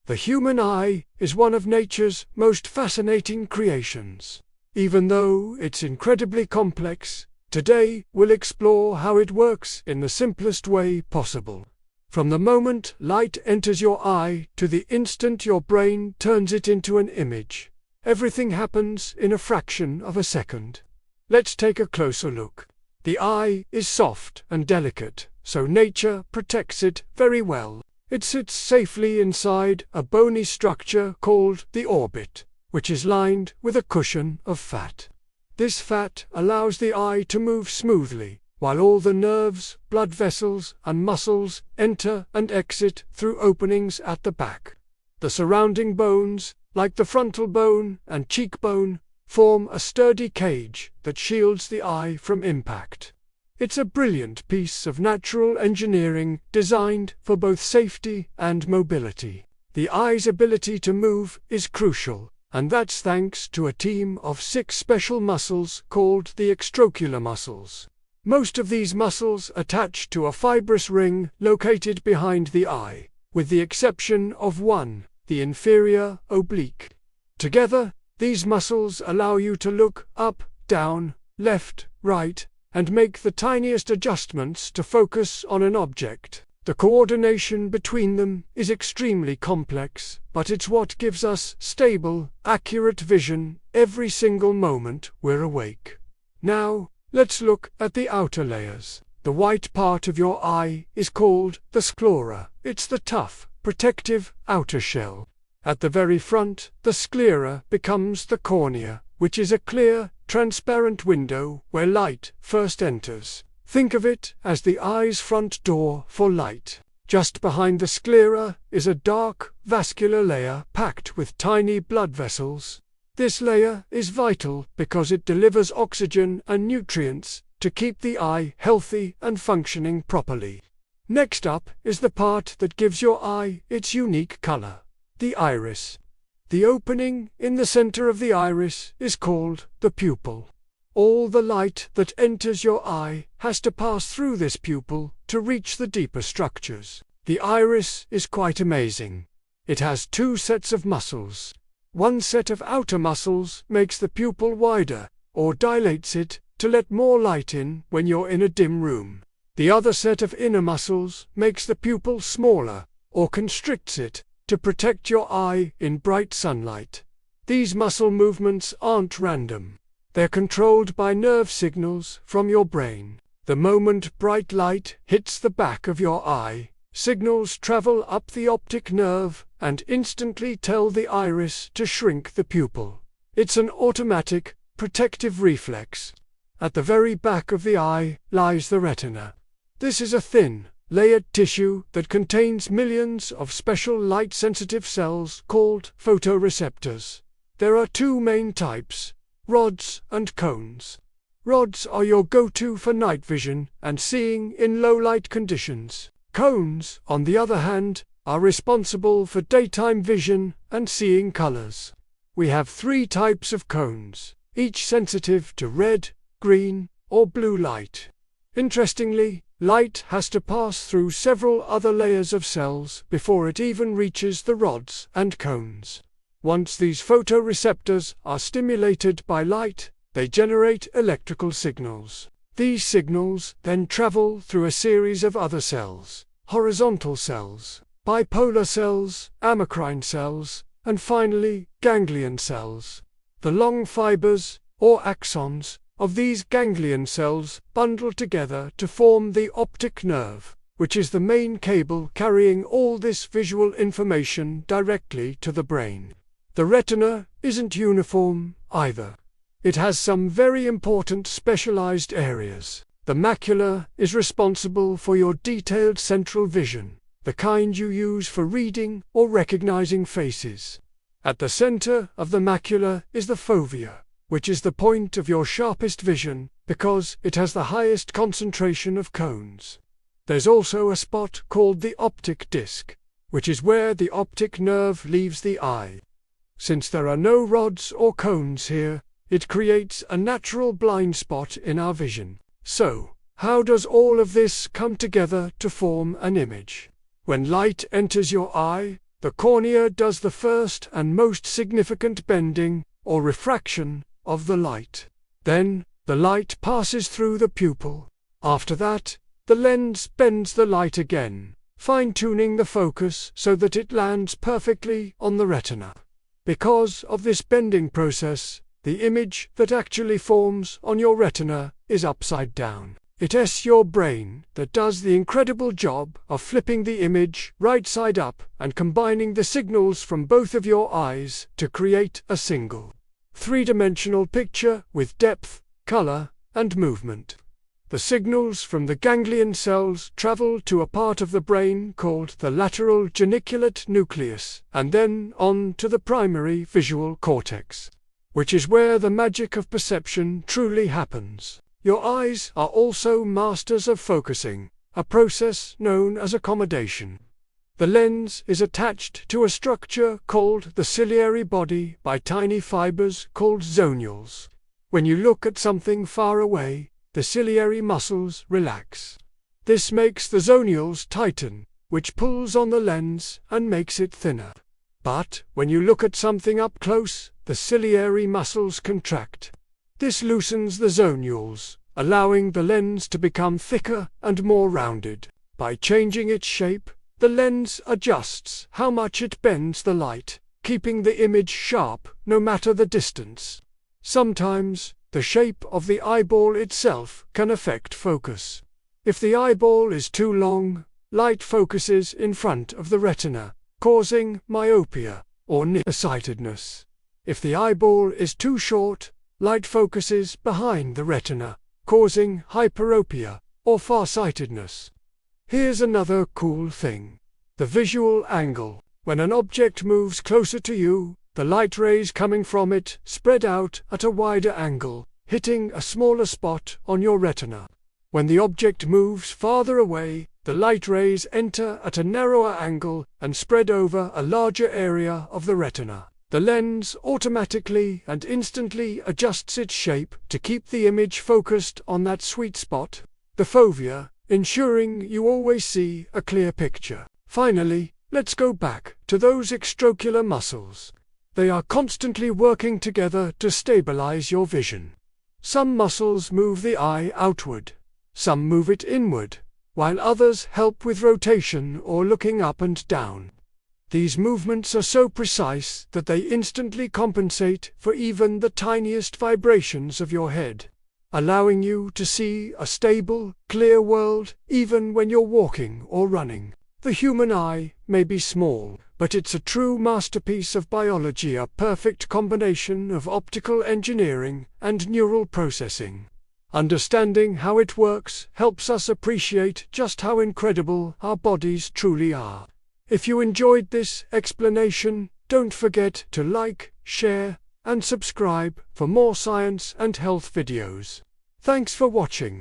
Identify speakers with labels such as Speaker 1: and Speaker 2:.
Speaker 1: The human eye is one of nature's most fascinating creations. Even though it's incredibly complex, today we'll explore how it works in the simplest way possible. From the moment light enters your eye to the instant your brain turns it into an image, everything happens in a fraction of a second. Let's take a closer look. The eye is soft and delicate, so nature protects it very well. It sits safely inside a bony structure called the orbit, which is lined with a cushion of fat. This fat allows the eye to move smoothly, while all the nerves, blood vessels, and muscles enter and exit through openings at the back. The surrounding bones, like the frontal bone and cheekbone, form a sturdy cage that shields the eye from impact. It's a brilliant piece of natural engineering designed for both safety and mobility. The eye's ability to move is crucial, and that's thanks to a team of 6 special muscles called the extraocular muscles. Most of these muscles attach to a fibrous ring located behind the eye, with the exception of one, the inferior oblique. Together, these muscles allow you to look up, down, left, right, and make the tiniest adjustments to focus on an object. The coordination between them is extremely complex, but it's what gives us stable, accurate vision every single moment we're awake. Now, let's look at the outer layers. The white part of your eye is called the sclera. It's the tough, protective outer shell. At the very front, the sclera becomes the cornea, which is a clear, transparent window where light first enters. Think of it as the eye's front door for light. Just behind the sclera is a dark, vascular layer packed with tiny blood vessels. This layer is vital because it delivers oxygen and nutrients to keep the eye healthy and functioning properly. Next up is the part that gives your eye its unique color, the iris. The opening in the center of the iris is called the pupil. All the light that enters your eye has to pass through this pupil to reach the deeper structures. The iris is quite amazing. It has 2 sets of muscles. One set of outer muscles makes the pupil wider, or dilates it, to let more light in when you're in a dim room. The other set of inner muscles makes the pupil smaller, or constricts it, to protect your eye in bright sunlight. These muscle movements aren't random. They're controlled by nerve signals from your brain. The moment bright light hits the back of your eye, signals travel up the optic nerve and instantly tell the iris to shrink the pupil. It's an automatic, protective reflex. At the very back of the eye lies the retina. This is a thin, layered tissue that contains millions of special light-sensitive cells called photoreceptors. There are 2 main types, rods and cones. Rods are your go-to for night vision and seeing in low-light conditions. Cones, on the other hand, are responsible for daytime vision and seeing colors. We have 3 types of cones, each sensitive to red, green, or blue light. Interestingly, light has to pass through several other layers of cells before it even reaches the rods and cones. Once these photoreceptors are stimulated by light, they generate electrical signals. These signals then travel through a series of other cells, horizontal cells, bipolar cells, amacrine cells, and finally, ganglion cells. The long fibers, or axons, of these ganglion cells bundle together to form the optic nerve, which is the main cable carrying all this visual information directly to the brain. The retina isn't uniform either. It has some very important specialized areas. The macula is responsible for your detailed central vision, the kind you use for reading or recognizing faces. At the center of the macula is the fovea, which is the point of your sharpest vision because it has the highest concentration of cones. There's also a spot called the optic disc, which is where the optic nerve leaves the eye. Since there are no rods or cones here, it creates a natural blind spot in our vision. So, how does all of this come together to form an image? When light enters your eye, the cornea does the first and most significant bending, or refraction, of the light. Then, the light passes through the pupil. After that, the lens bends the light again, fine-tuning the focus so that it lands perfectly on the retina. Because of this bending process, the image that actually forms on your retina is upside down. It's your brain that does the incredible job of flipping the image right side up and combining the signals from both of your eyes to create a single, three-dimensional picture with depth, color, and movement. The signals from the ganglion cells travel to a part of the brain called the lateral geniculate nucleus, and then on to the primary visual cortex, which is where the magic of perception truly happens. Your eyes are also masters of focusing, a process known as accommodation. The lens is attached to a structure called the ciliary body by tiny fibers called zonules. When you look at something far away, the ciliary muscles relax. This makes the zonules tighten, which pulls on the lens and makes it thinner. But when you look at something up close, the ciliary muscles contract. This loosens the zonules, allowing the lens to become thicker and more rounded. By changing its shape, the lens adjusts how much it bends the light, keeping the image sharp no matter the distance. Sometimes, the shape of the eyeball itself can affect focus. If the eyeball is too long, light focuses in front of the retina, causing myopia or nearsightedness. If the eyeball is too short, light focuses behind the retina, causing hyperopia or farsightedness. Here's another cool thing: the visual angle. When an object moves closer to you, the light rays coming from it spread out at a wider angle, hitting a smaller spot on your retina. When the object moves farther away, the light rays enter at a narrower angle and spread over a larger area of the retina. The lens automatically and instantly adjusts its shape to keep the image focused on that sweet spot, the fovea, ensuring you always see a clear picture. Finally, let's go back to those extraocular muscles. They are constantly working together to stabilize your vision. Some muscles move the eye outward, some move it inward, while others help with rotation or looking up and down. These movements are so precise that they instantly compensate for even the tiniest vibrations of your head, allowing you to see a stable, clear world even when you're walking or running. The human eye may be small, but it's a true masterpiece of biology, a perfect combination of optical engineering and neural processing. Understanding how it works helps us appreciate just how incredible our bodies truly are. If you enjoyed this explanation, don't forget to like, share, and subscribe for more science and health videos. Thanks for watching.